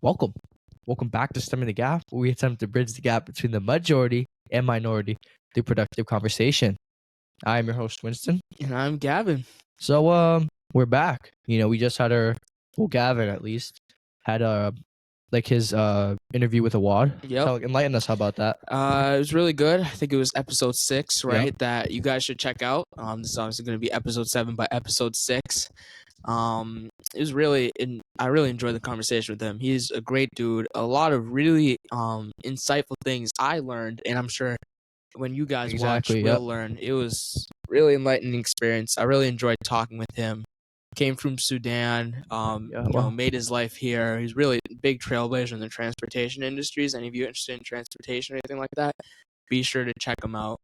Welcome. Welcome back to Stemming the Gap, where we attempt to bridge the gap between the majority and minority through productive conversation. I am your host, Winston. And I'm Gavin. So, we're back. We just had Gavin at least had his interview with Awad. Yep. So enlighten us. How about that? It was really good. I think it was episode 6, right? Yep. That you guys should check out. This is obviously going to be episode 7 by episode 6. It was I really enjoyed the conversation with him. He's a great dude. A lot of really insightful things I learned, and I'm sure when you guys watch, we'll learn. It was really enlightening experience. I really enjoyed talking with him. Came from Sudan, made his life here. He's really a big trailblazer in the transportation industries. Any of you interested in transportation or anything like that, be sure to check him out.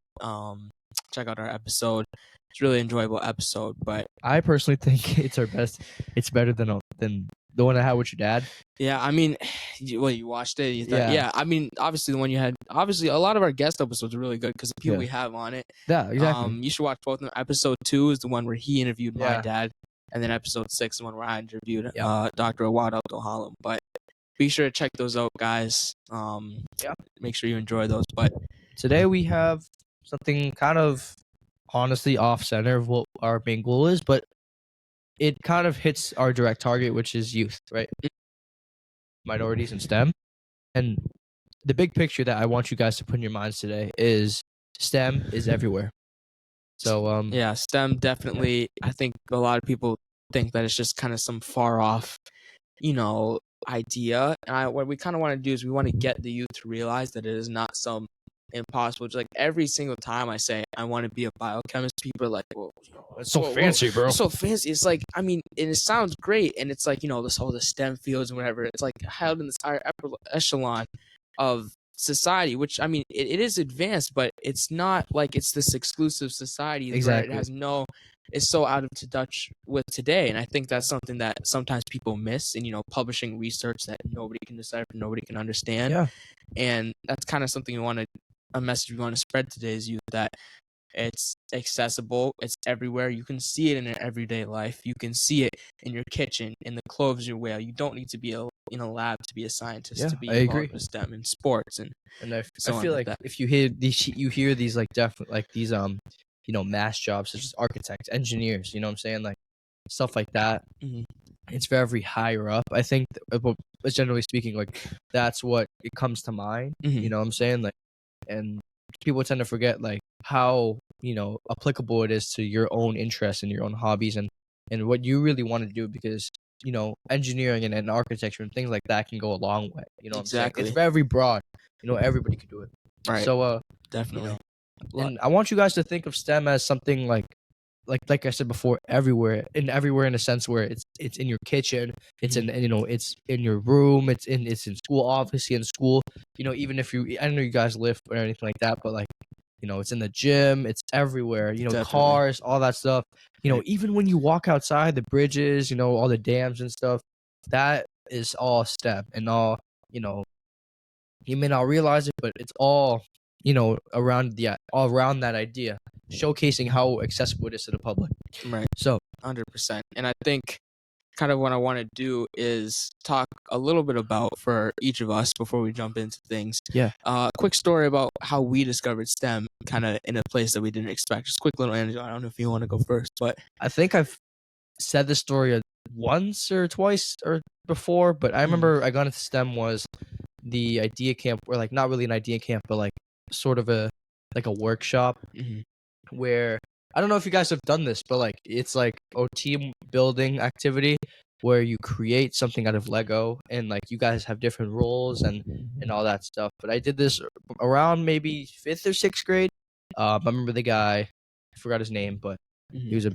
Check out our episode. It's a really enjoyable episode. But I personally think it's our best. It's better than the one I had with your dad. Yeah, I mean, you watched it? You thought, yeah, I mean, obviously the one you had, obviously a lot of our guest episodes are really good because the people we have on it. Yeah, exactly. You should watch both of them. Episode 2 is the one where he interviewed my dad, and then episode 6 is the one where I interviewed Dr. Awad Abdulhalim. But be sure to check those out, guys. Make sure you enjoy those. But today we have something kind of honestly off center of what our main goal is, but it kind of hits our direct target, which is youth, right? Minorities in STEM. And the big picture that I want you guys to put in your minds today is STEM is everywhere. So STEM definitely. I think a lot of people think that it's just kind of some far off, idea. And what we kind of want to do is we want to get the youth to realize that it is not some impossible. Just like every single time I say I want to be a biochemist, people are like, "Well, it's so fancy, bro. It's so fancy." It's like, I mean, and it sounds great, and it's like this whole the STEM fields and whatever. It's like held in this higher echelon of society, which I mean, it is advanced, but it's not like it's this exclusive society. Exactly. Where it has it's so out of touch with today, and I think that's something that sometimes people miss in publishing research that nobody can decipher, nobody can understand. Yeah. And that's kind of something a message we want to spread today is youth, that it's accessible, it's everywhere. You can see it in your everyday life. You can see it in your kitchen, in the clothes you wear. You don't need to be in a lab to be a scientist, to be involved with STEM in sports and I feel like if you hear these like definitely like these mass jobs such as architects, engineers, you know what I'm saying, like stuff like that. Mm-hmm. It's very higher up. I think generally speaking, like that's what it comes to mind. Mm-hmm. You know what I'm saying, like, and people tend to forget like how applicable it is to your own interests and your own hobbies and what you really want to do, because engineering and architecture and things like that can go a long way. Exactly. It's very broad. Everybody can do it. Right. So definitely. And I want you guys to think of STEM as something like I said before, everywhere in a sense where it's in your kitchen, it's in it's in your room, it's in school, obviously in school. Even if I don't know you guys lift or anything like that, but like it's in the gym, it's everywhere. Definitely. Cars, all that stuff. Even when you walk outside, the bridges, all the dams and stuff, that is all STEM and all. You may not realize it, but it's all around that idea, showcasing how accessible it is to the public. Right. So 100%. And I think kind of what I want to do is talk a little bit about, for each of us before we jump into things. Yeah. A quick story about how we discovered STEM kind of in a place that we didn't expect. Just quick little anecdote. I don't know if you want to go first, but I think I've said this story once or twice or before, but I remember I got into STEM was the idea camp, or like not really an idea camp, but like sort of a workshop where I don't know if you guys have done this, but like it's like a team building activity where you create something out of Lego and like you guys have different roles and all that stuff. But I did this around maybe 5th or 6th grade. I remember the guy, I forgot his name, but he was a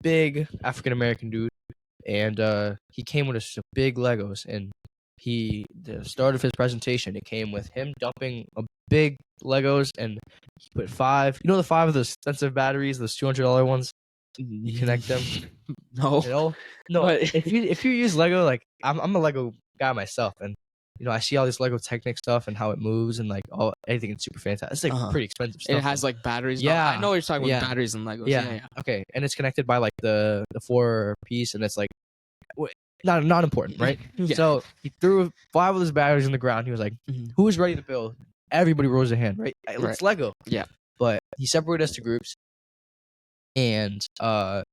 big African American dude, and he came with some big Legos, and the start of his presentation, it came with him dumping a big Legos, and he put 5. The 5 of those expensive batteries, those $200 ones. You connect them. No. But if you use Lego, like I'm a Lego guy myself, and I see all this Lego Technic stuff and how it moves and like anything is super fantastic. It's like pretty expensive stuff. And it has like batteries. Yeah, I know what you're talking about, batteries and Legos. Yeah. Okay, and it's connected by like the 4-piece, and it's like not important, right? Yeah. So he threw 5 of his batteries on the ground. He was like, Mhm. "Who's ready to build?" Everybody rose their hand, right? Hey, Right. let's Lego. Yeah. But he separated us to groups, and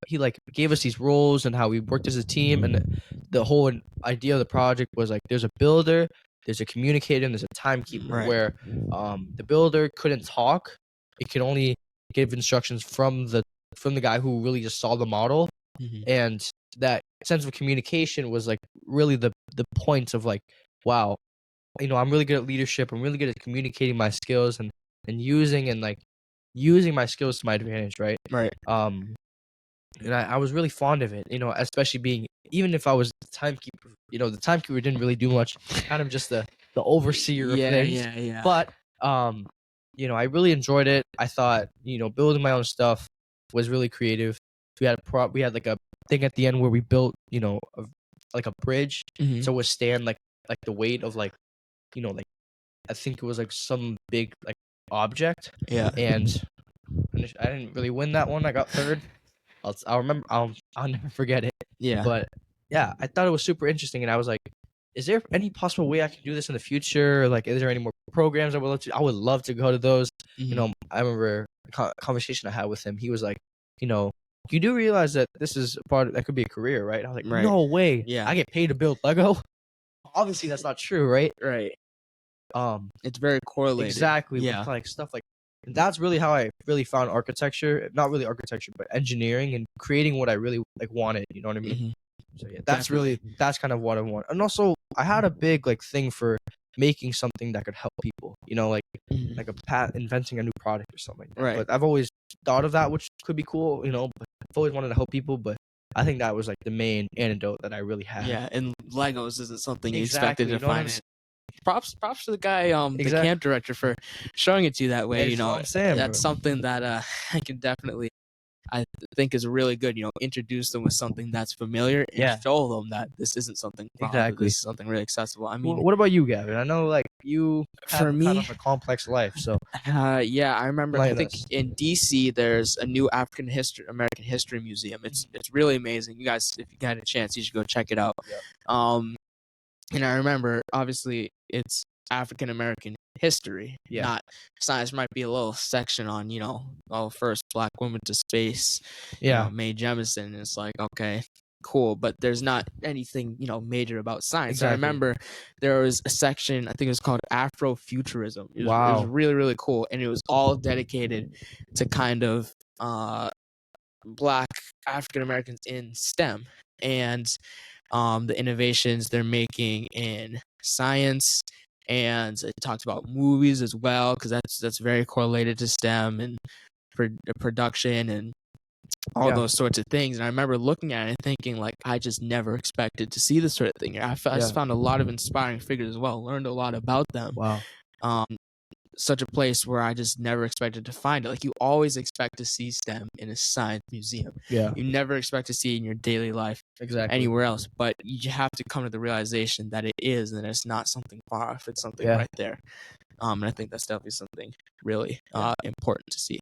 he like gave us these roles and how we worked as a team. And the whole idea of the project was like, there's a builder, there's a communicator, and there's a timekeeper. Right. Where the builder couldn't talk; it could only give instructions from the guy who really just saw the model. Mhm. And that sense of communication was like really the point of like, wow, I'm really good at leadership. I'm really good at communicating my skills and using my skills to my advantage, right? Right. And I was really fond of it, especially being, even if I was the timekeeper, the timekeeper didn't really do much, kind of just the overseer of things. Yeah. But I really enjoyed it. I thought, building my own stuff was really creative. We had like a thing at the end where we built, like a bridge Mhm. to withstand like the weight of like, like I think it was like some big like object. Yeah. And I didn't really win that one. I got third. I'll remember. I'll never forget it. Yeah. But yeah, I thought it was super interesting, and I was like, "Is there any possible way I can do this in the future? Or, like, is there any more programs I would love to? I would love to go to those." Mhm. I remember a conversation I had with him. He was like, "You do realize that this is a part that could be a career, right?" I was like, Right. "No way! Yeah. I get paid to build Lego." Obviously, that's not true, right? Right. It's very correlated. Exactly. Yeah. With like stuff like that's really how I really found architecture. Not really architecture, but engineering and creating what I really like wanted. You know what I mean? Mhm. So yeah, that's kind of what I want. And also, I had a big like thing for making something that could help people. Mhm. Like inventing a new product or something like that. Right. But I've always thought of that, which could be cool. But I've always wanted to help people. But I think that was like the main antidote that I really had. Yeah, and Legos isn't something you Exactly, expected you to know what I'm find. Props to the guy, the camp director for showing it to you that way. That's what I'm saying, That's bro. something that I can definitely, I think is really good. Introduce them with something that's familiar and Yeah. show them that this isn't something far, that Exactly. this is something really accessible. I mean, What about you, Gavin? I know like you have for kind me, of a complex life, so yeah, I remember. I enlighten think us. in DC there's a new American History Museum. It's really amazing. You guys, if you got a chance, you should go check it out. Yep. And I remember, obviously, it's African American history, Yeah. not science. Might be a little section on, first black woman to space, Yeah. Mae Jemison. And it's like, okay, cool, but there's not anything, major about science. Exactly. I remember there was a section, I think it was called Afrofuturism. It was Wow. really, really cool, and it was all dedicated to kind of black African Americans in STEM and the innovations they're making in science, and it talked about movies as well, because that's very correlated to STEM and production and all those sorts of things. And I remember looking at it and thinking, like, I just never expected to see this sort of thing. I just found a lot of inspiring figures as well, learned a lot about them. Wow. Such a place where I just never expected to find it. Like, you always expect to see STEM in a science museum. Yeah. You never expect to see it in your daily life anywhere else. But you have to come to the realization that it is, and it's not something far off. It's something right there. And I think that's definitely something really important to see.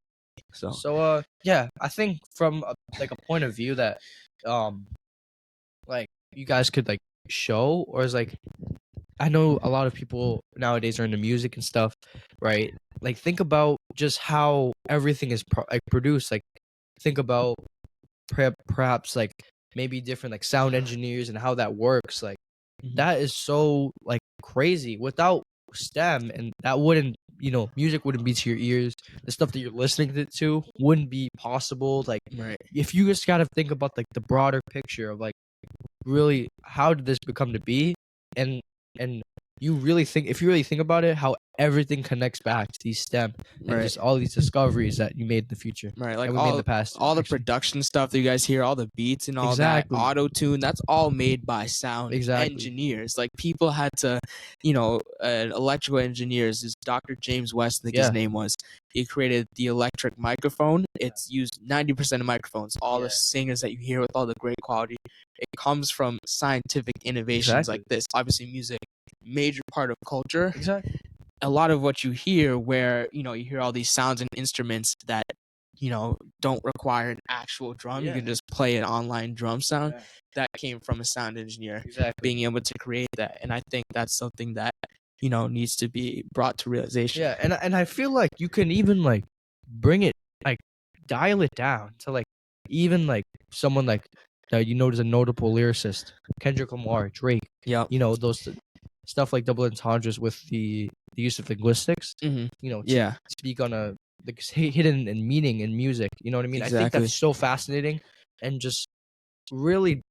So yeah, I think from a point of view that like you guys could like show, or is like, I know a lot of people nowadays are into music and stuff, right? Like, think about just how everything is produced. Like, think about perhaps like maybe different like sound engineers and how that works. Like, that is so like crazy. Without STEM, and that wouldn't, music wouldn't be to your ears. The stuff that you're listening to wouldn't be possible. Like, if you just gotta think about like the broader picture of like, really, how did this become to be, and you really think, if you really think about it, how everything connects back to these STEM and just all these discoveries that you made in the future, like we made in the past, all the production stuff that you guys hear, all the beats and all that auto tune, that's all made by sound engineers. Like, people had to, electrical engineers. Is Dr. James West, I think his name was. He created the electric microphone. It's used 90% of microphones. All the singers that you hear with all the great quality, it comes from scientific innovations like this. Obviously, music, major part of culture. Exactly. A lot of what you hear, where you hear all these sounds and instruments that don't require an actual drum. You can just play an online drum sound. That came from a sound engineer being able to create that. And I think that's something that, needs to be brought to realization. Yeah, and I feel like you can even like bring it, like dial it down to like even like someone like that is a notable lyricist, Kendrick Lamar, Drake. Yep. Those stuff like double entendres with the use of linguistics. To speak on a like hidden and meaning in music. You know what I mean? Exactly. I think that's so fascinating, and just really,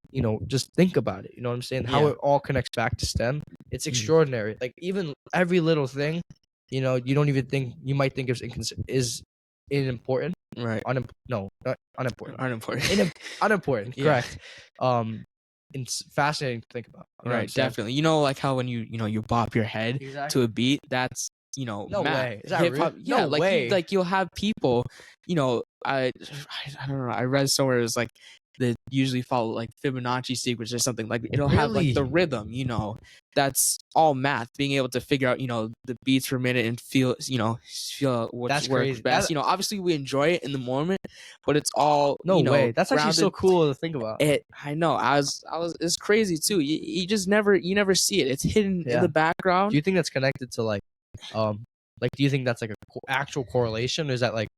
just think about it. You know what I'm saying? How it all connects back to STEM. It's extraordinary. Like even every little thing, you don't even think, you might think is unimportant. Right. No, not unimportant. Unimportant. Unimportant. Correct. It's fascinating to think about. Right. Definitely. Like how when you bop your head to a beat, that's no math. way. Is that hip-hop, real? yeah, No like way. you'll have people, I don't know. I read somewhere it was like they usually follow like Fibonacci sequence or something. Like it'll have like the rhythm. That's all math. Being able to figure out the beats per minute and feel what works crazy. best. Obviously we enjoy it in the moment, but it's all no way. That's grounded. actually so cool to think about. I know. I was. It's crazy too. You just never see it. It's hidden in the background. Do you think that's connected to like do you think that's like a actual correlation, or is that like,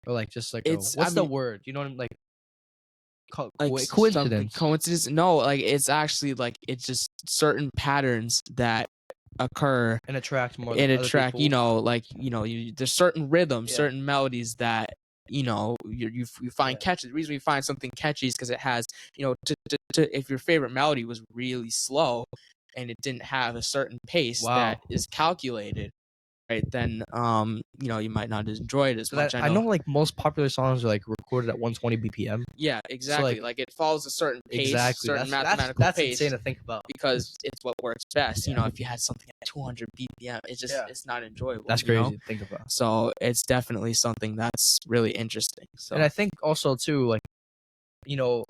or like just like what's the word? You know what I'm like? Coincidence. Coincidence? No, like it's actually like it's just certain patterns that occur and attract more. And attract, there's certain rhythms, certain melodies that you find catchy. The reason we find something catchy is because it has, if your favorite melody was really slow and it didn't have a certain pace that is calculated, right, then you might not enjoy it as much. I know like most popular songs are like recorded at 120 BPM. Yeah, exactly. So like it follows a certain pace, certain mathematical pace. That's insane to think about because it's what works best. If you had something at 200 BPM, it's just it's not enjoyable. That's crazy to think about. So it's definitely something that's really interesting. So and I think also too, like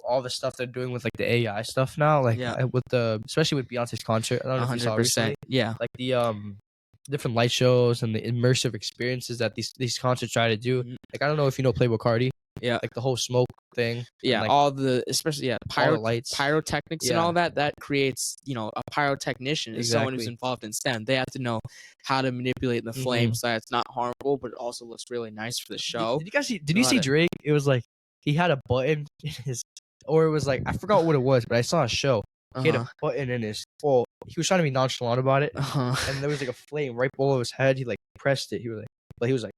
all the stuff they're doing with like the AI stuff now, like with especially with Beyonce's concert. I don't know if you saw recently. Yeah, like the different light shows and the immersive experiences that these concerts try to do. Like I don't know if you know Playboi Carti. Yeah, like the whole smoke thing. Yeah, like, all the especially lights, pyrotechnics and all that creates a pyrotechnician is someone who's involved in STEM. They have to know how to manipulate the flame so that it's not harmful, but it also looks really nice for the show. Did you see Drake? It was like he had a button in his, or it was like I forgot what it was, but I saw a show. He had a button in his. Well, he was trying to be nonchalant about it, and there was like a flame right below his head. He like pressed it. He was like,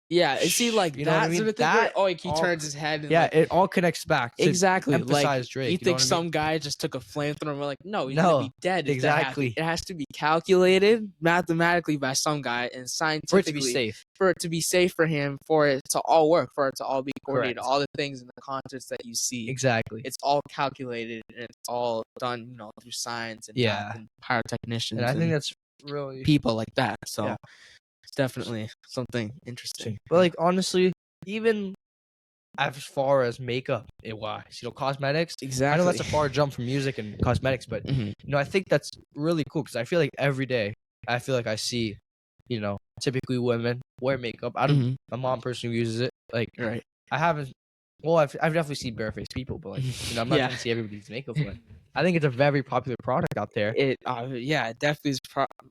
yeah. See, like you know what I mean? Sort of thing where, he turns his head. And, it all connects back. To exactly. Emphasize Drake. You think some guy just took a flamethrower? We're like, no, he's gonna be dead. Exactly. It has to be calculated mathematically by some guy and scientifically for it to be safe. For it to be safe for him, for it to all work, for it to all be coordinated, all the things in the concerts that you see. Exactly. It's all calculated and it's all done, through science and math and pyrotechnicians. And I think that's really people like that. So it's definitely something interesting. But like honestly, even as far as makeup wise, cosmetics. Exactly. I know that's a far jump from music and cosmetics, but I think that's really cool because I feel like every day I feel like I see, typically women wear makeup. I don't. My mom personally uses it. Like, I haven't. Well, I've definitely seen barefaced people, but like, I'm not gonna see everybody's makeup. But I think it's a very popular product out there. It definitely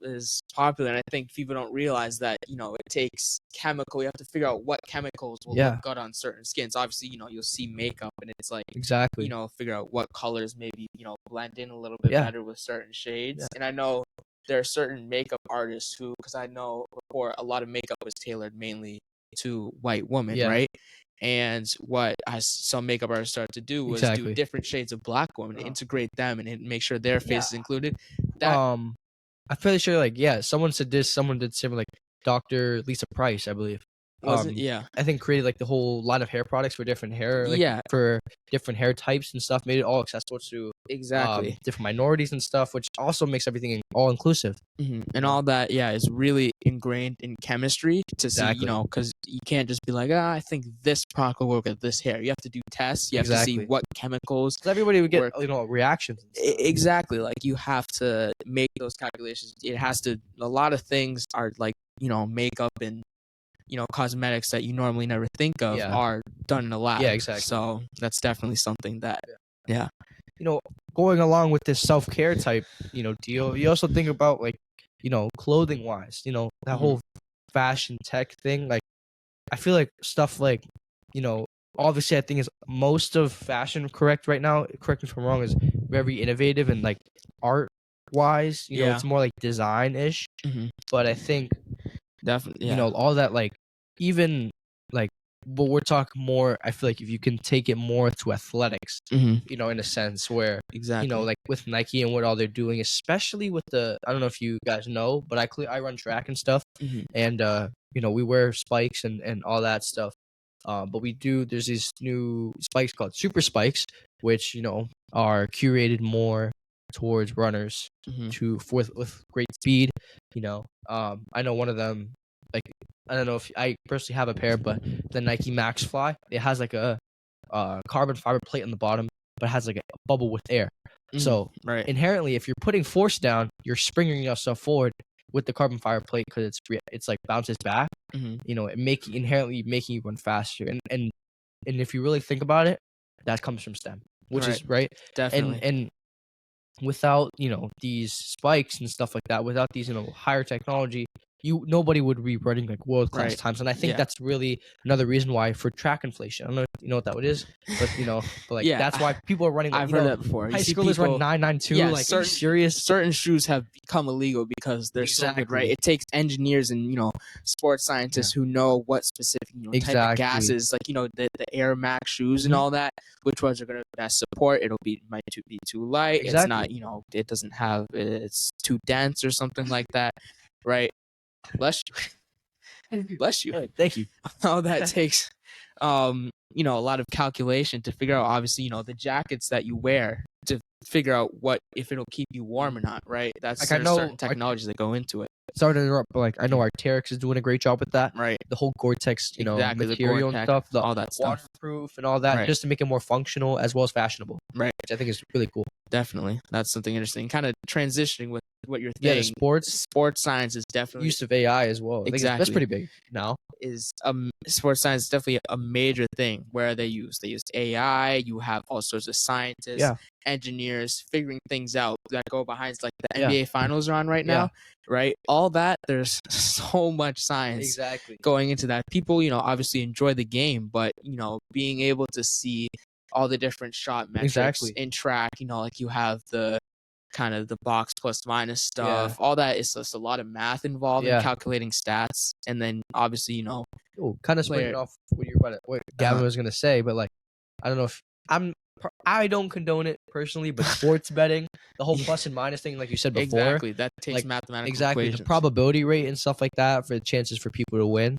is popular, and I think people don't realize that it takes chemical. You have to figure out what chemicals will look good on certain skins. Obviously, you'll see makeup, and it's like figure out what colors maybe blend in a little bit better with certain shades. And I know there are certain makeup artists who, because I know before a lot of makeup was tailored mainly to white women, right? And what some makeup artists started to do was do different shades of black women, integrate them, and make sure their face is included. I'm fairly sure, like, someone said this. Someone did similar, like Dr. Lisa Price, I believe. Was it? Yeah. I think created like the whole line of hair products for different hair, for different hair types and stuff. Made it all accessible to different minorities and stuff, which also makes everything all inclusive. And all that, is really ingrained in chemistry to see, because you can't just be like, I think this product will work with this hair. You have to do tests. You have to see what chemicals. Because everybody would get reactions. Exactly, like you have to make those calculations. It has to. A lot of things are like makeup and cosmetics that you normally never think of Yeah. are done in a lab. Yeah, exactly. So that's definitely something that, yeah. Going along with this self-care type, deal, you also think about like, clothing wise, that whole fashion tech thing. Like, I feel like stuff like, obviously I think is most of fashion correct right now, correct me if I'm wrong, is very innovative and like art wise, Yeah. it's more like design-ish. But I think, Definitely, yeah. all that, like, even like, but we're talking more, I feel like if you can take it more to athletics, in a sense where, Exactly. like with Nike and what all they're doing, especially with I don't know if you guys know, but I run track and stuff, and we wear spikes and all that stuff. But there's these new spikes called super spikes, which, are curated more towards runners with great speed. I know one of them, like, I don't know if I personally have a pair, but the Nike Max Fly, it has like a carbon fiber plate on the bottom, but it has like a bubble with air. So right. inherently, if you're putting force down, you're springing yourself forward with the carbon fiber plate because it's like bounces back. It inherently making you run faster. And if you really think about it, that comes from STEM, which is right. Definitely. And without these spikes and stuff like that, without these higher technology, nobody would be running like world class times. And I think that's really another reason why for track inflation. I don't know if you know what that is, but but like that's why people are running. I've heard that before. High schoolers run 992. Like, are you serious? Certain shoes have become illegal because they're so good, right? It takes engineers and sports scientists who know what specific type of gases, like the Air Max shoes and all that, which ones are going to best support. Might be too light. It's not, it doesn't have, it's too dense or something like that, right? Bless you. Bless you. Thank you. All that takes, a lot of calculation to figure out, obviously, the jackets that you wear to figure out if it'll keep you warm or not, right? That's like, certain technologies that go into it. Sorry to interrupt, but like I know Arc'teryx is doing a great job with that. Right. The whole Gore-Tex, Exactly, material and stuff, all that stuff, waterproof and all that, just to make it more functional as well as fashionable. Right. Which I think is really cool. Definitely, that's something interesting. Kind of transitioning with what you're saying. Yeah, sports science is definitely use of AI as well. Exactly, that's pretty big now. Sports science is definitely a major thing where they use AI. You have all sorts of scientists, engineers figuring things out that go behind, like the NBA finals are on right now, right? All that, there's so much science going into that. People, obviously enjoy the game, but being able to see all the different shot metrics in track, like you have the kind of the box plus minus stuff, all that is just a lot of math involved in calculating stats. And then obviously, kind of swinging off what Gavin was gonna say, but like, I don't know if I don't condone it personally, but sports betting, the whole plus and minus thing, like you said before, that takes mathematical equations. The probability rate and stuff like that for the chances for people to win,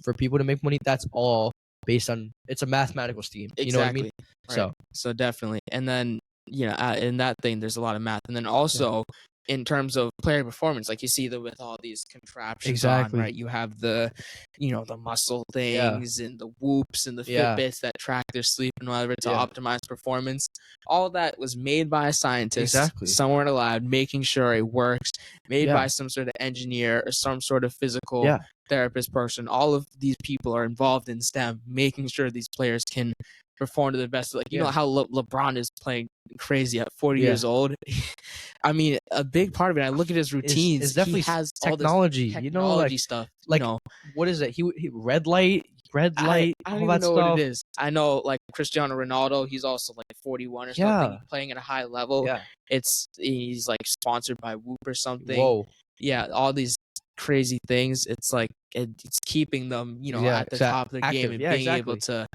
for people to make money, that's all based on, it's a mathematical scheme. You know what I mean? Right. So definitely. And then in that thing, there's a lot of math. And then also in terms of player performance, like you see that with all these contraptions on, right? You have the muscle things and the whoops and the Fitbits that track their sleep and whatever to optimize performance. All that was made by a scientist somewhere in a lab, making sure it works, made by some sort of engineer or some sort of physical therapist person. All of these people are involved in STEM, making sure these players can perform to the best. Like, you know how LeBron is playing crazy at 40 years old. I mean, a big part of it, I look at his routines, is definitely he has technology, all this technology stuff. Like, what is it? He red light. I don't even know what it is. I know, like, Cristiano Ronaldo, he's also like 41 or something, playing at a high level. He's like sponsored by Whoop or something. Whoa. Yeah, all these crazy things. It's like it's keeping them, at the top of the game and being able to,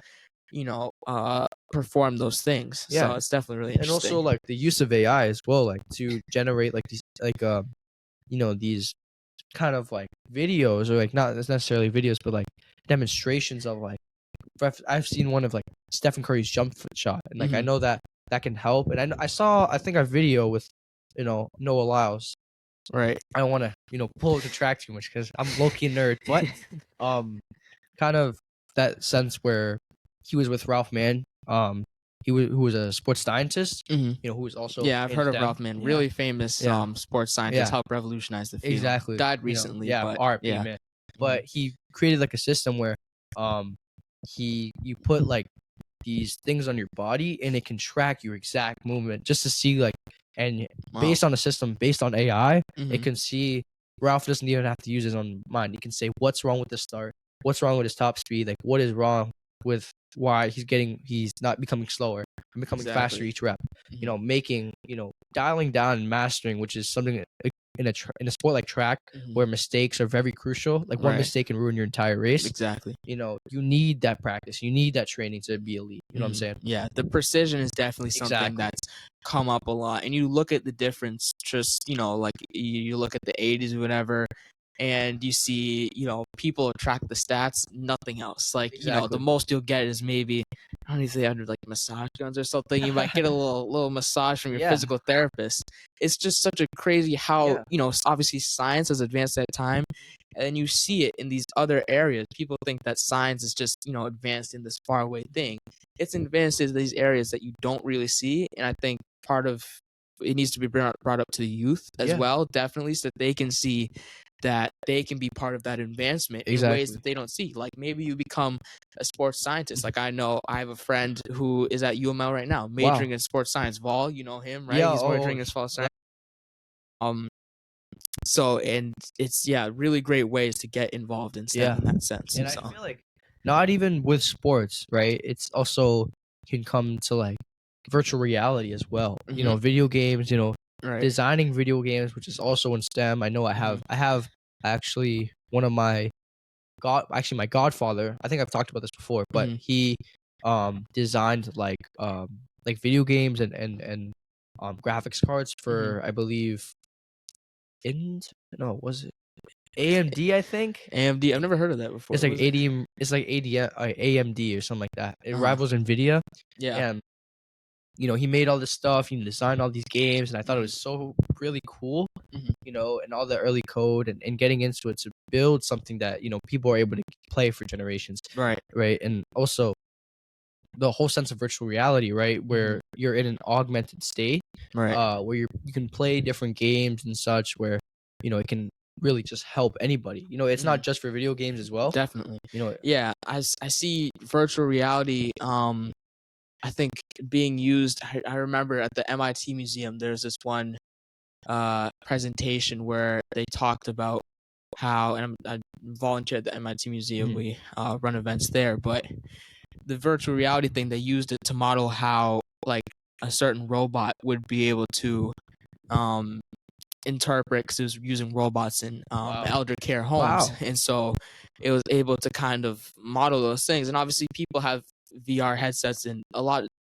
perform those things. So it's definitely really interesting. And also, like, the use of AI as well, like to generate like these these kind of like videos, or like not necessarily videos, but like demonstrations of like, I've seen one of like Stephen Curry's jump shot, and like I know that can help. And I think a video with Noah Lyles. Right. I don't want to pull up the track too much because I'm low-key nerd, but kind of that sense where he was with Ralph Mann, who was a sports scientist, who was also I've heard of Ralph Mann, really famous sports scientist, helped revolutionize the field. Exactly. Died recently, but RIP, man. but he created like a system where you put like these things on your body and it can track your exact movement just to see like, and based on a system, based on AI, it can see. Ralph doesn't even have to use his own mind. He can say what's wrong with the start, what's wrong with his top speed, like what is wrong with why he's not becoming slower and becoming faster each rep. You know, dialing down and mastering, which is something in a sport like track where mistakes are very crucial. Like one mistake can ruin your entire race. Exactly. You know, you need that practice. You need that training to be elite. You know what I'm saying? Yeah, the precision is definitely something that's come up a lot. And you look at the difference, just, like you look at the 80s or whatever, and you see, people track the stats, nothing else. Like, the most you'll get is maybe, I don't even say under like massage guns or something. You might get a little massage from your physical therapist. It's just such a crazy how, obviously science has advanced at time. And you see it in these other areas. People think that science is just, advanced in this faraway thing. It's advanced in these areas that you don't really see. And I think part of it needs to be brought up to the youth as well, definitely, so that they can see that they can be part of that advancement in ways that they don't see. Like maybe you become a sports scientist. Like I know I have a friend who is at UML right now, majoring in sports science. Vol, you know him, right? He's majoring in sports science. So, and it's really great ways to get involved in STEM in that sense. And I feel like not even with sports, right? It's also can come to like virtual reality as well. You know, video games, designing video games, which is also in STEM. I know I have actually one of my godfather, I think I've talked about this before, but he designed like video games and graphics cards for I believe was it AMD? I think AMD. I've never heard of that before. It's like ADM. It's like AMD or something like that. It rivals Nvidia. Yeah. And he made all this stuff. He designed all these games, and I thought it was so really cool. And all the early code and getting into it to build something that people are able to play for generations. Right. And also the whole sense of virtual reality, right, where you're in an augmented state, right, where you can play different games and such, where it can really just help anybody. It's not just for video games as well. Definitely. I see virtual reality I think being used. I remember at the MIT museum there's this one presentation where they talked about how, and I volunteer at the MIT museum, we run events there, but the virtual reality thing, they used it to model how like a certain robot would be able to interpret, because it was using robots in elder care homes. And so it was able to kind of model those things. And obviously people have VR headsets and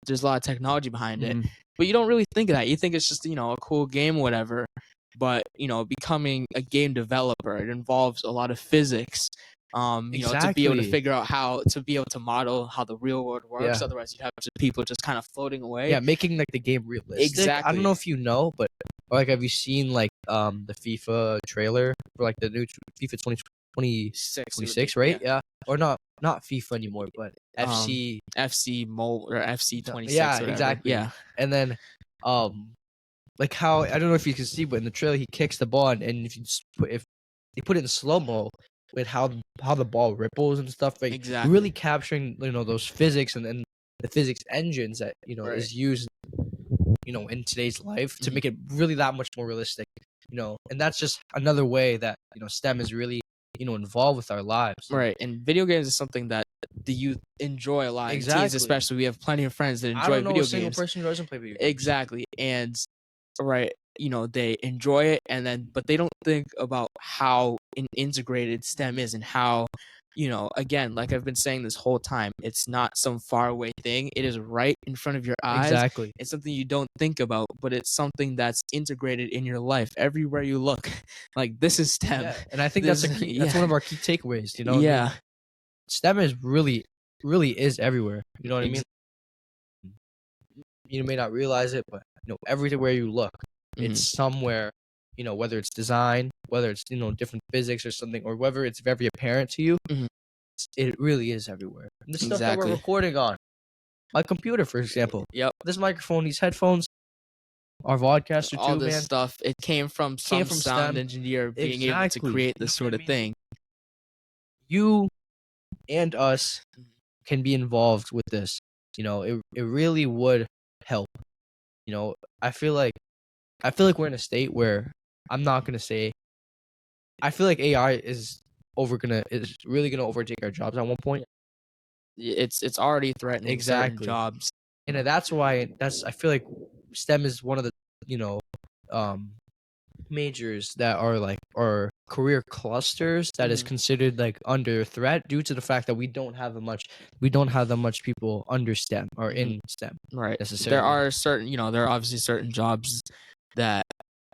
there's a lot of technology behind it, but you don't really think of that. You think it's just a cool game or whatever. But becoming a game developer, it involves a lot of physics, to be able to figure out how to be able to model how the real world works. Otherwise you'd have people just kind of floating away. Making like the game realistic. Exactly. I don't know if you know, but like, have you seen like the FIFA trailer for like the new FIFA 2026, right? Yeah. Or not FIFA anymore, but FC Mole or FC 26. Yeah, exactly. Yeah. And then like how, I don't know if you can see, but in the trailer he kicks the ball, and if they put it in slow-mo with how the ball ripples and stuff, like really capturing those physics and the physics engines that is used in today's life to make it really that much more realistic. And that's just another way that STEM is really involved with our lives. Right. And video games is something that the youth enjoy a lot. Exactly. Teens especially, we have plenty of friends that enjoy video games. I don't know a single person who doesn't play video games. Exactly. And they enjoy it, but they don't think about how integrated STEM is, and how again, like I've been saying this whole time, it's not some faraway thing. It is right in front of your eyes. Exactly. It's something you don't think about, but it's something that's integrated in your life everywhere you look. Like, this is STEM. Yeah. And I think that's one of our key takeaways. Yeah. STEM is really is everywhere. You know what I mean? You may not realize it, but everywhere you look, it's somewhere. Whether it's design, whether it's different physics or something, or whether it's very apparent to you, it really is everywhere. And the stuff that we're recording on, my computer, for example. Yep. This microphone, these headphones, our vodcaster too, all this man. Stuff. It came from some sound engineer being able to create this sort of thing. you and us can be involved with this, it really would help. I feel like we're in a state where I'm not gonna say I feel like AI is really gonna overtake our jobs at one point. It's already threatening certain Exactly. jobs. And that's why I feel like STEM is one of the, um majors that are career clusters that is considered like under threat due to the fact that we don't have that much people under STEM or in STEM Right. necessarily. There are certain, there are obviously certain jobs that,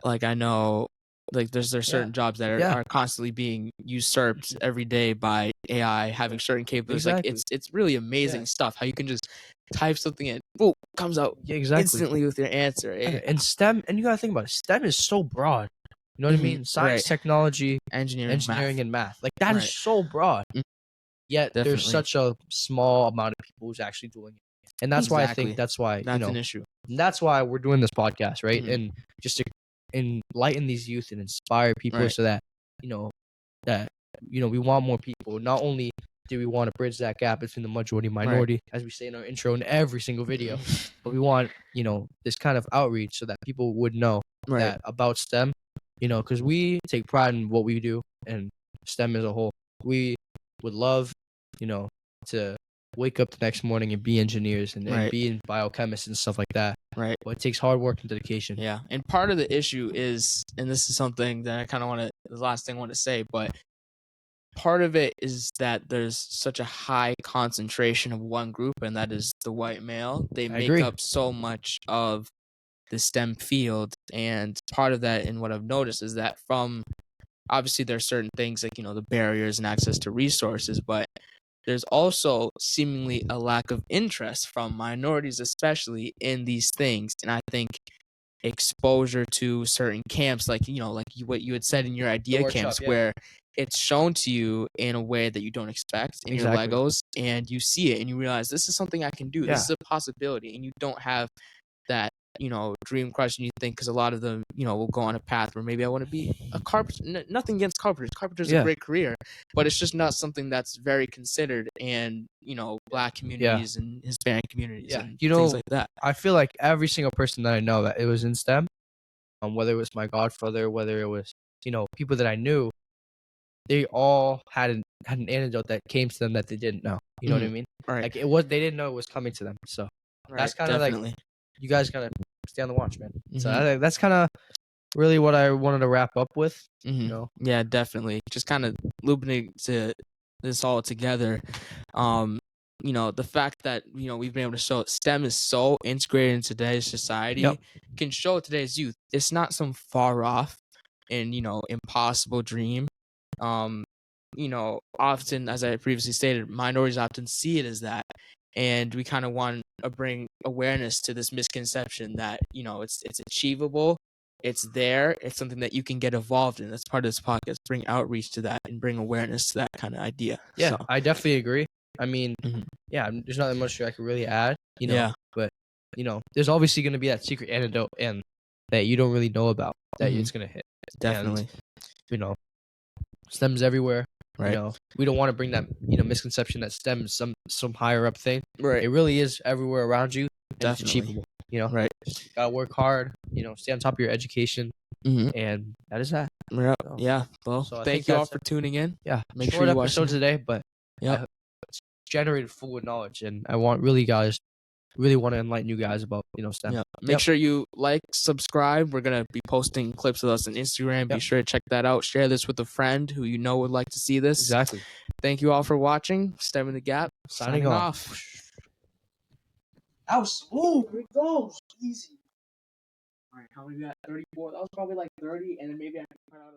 like, I know, like there's certain jobs that are constantly being usurped every day by AI having certain capabilities. Exactly. Like it's really amazing stuff how you can just type something in, boom, comes out instantly with your answer. And STEM, and you gotta think about it, STEM is so broad. You know what I mean? Science, technology, engineering, and math. Like that is so broad. Yet there's such a small amount of people who's actually doing it. And that's why I think that's an issue. And that's why we're doing this podcast, right? And just to enlighten these youth and inspire people so that, we want more people. Not only do we want to bridge that gap between the majority and minority, as we say in our intro in every single video, but we want, this kind of outreach so that people would know that about STEM, because we take pride in what we do and STEM as a whole. We would love, to wake up the next morning and be engineers and be in biochemists and stuff like that. Right. But it takes hard work and dedication. Yeah. And part of the issue is, and this is something that I kind of the last thing I want to say, but part of it is that there's such a high concentration of one group, and that is the white male. They make up so much of the STEM field. And part of that, and what I've noticed, is that obviously there's certain things like, the barriers and access to resources, but there's also seemingly a lack of interest from minorities, especially in these things. And I think exposure to certain camps, like, what you had said in your idea camps, where it's shown to you in a way that you don't expect in your Legos, and you see it and you realize this is something I can do. This is a possibility. And you don't have that, dream crush, and you think, because a lot of them, will go on a path where maybe I want to be a carpenter. Nothing against carpenters. Carpenters are a great career, but it's just not something that's very considered in, Black communities and Hispanic communities and things like that. I feel like every single person that I know that it was in STEM, whether it was my godfather, whether it was, people that I knew, they all had an antidote that came to them that they didn't know. You know what I mean? Right. Like they didn't know it was coming to them. So that's kind of like, you guys gotta stay on the watch, man. So that's kind of really what I wanted to wrap up with. Yeah, definitely. Just kind of looping to this all together. The fact that we've been able to show STEM is so integrated in today's society can show today's youth it's not some far off and impossible dream. Often, as I previously stated, minorities often see it as that. And we kind of want to bring awareness to this misconception that, it's achievable, it's there, it's something that you can get involved in. That's part of this podcast, bring outreach to that and bring awareness to that kind of idea. Yeah, so. I definitely agree. I mean, there's not that much I could really add, but, there's obviously going to be that secret antidote and that you don't really know about that it's going to hit. Definitely. And, STEM's everywhere. Right. We don't want to bring that, misconception that STEM is some higher up thing. Right. It really is everywhere around you. Definitely. It's achievable. Right. Just gotta work hard. Stay on top of your education. And that is that. Yeah. Well, thank you all for tuning in. Yeah. Make sure you watch episode today, but it's generated full with knowledge, and I want to enlighten you guys about STEM. Make sure you like, subscribe. We're gonna be posting clips of us on Instagram. Be sure to check that out. Share this with a friend who you know would like to see this. Exactly. Thank you all for watching. STEM in the Gap. Signing off. That was smooth. Here it goes. Easy. All right, how many we got? 34. That was probably like 30, and then maybe I can cut out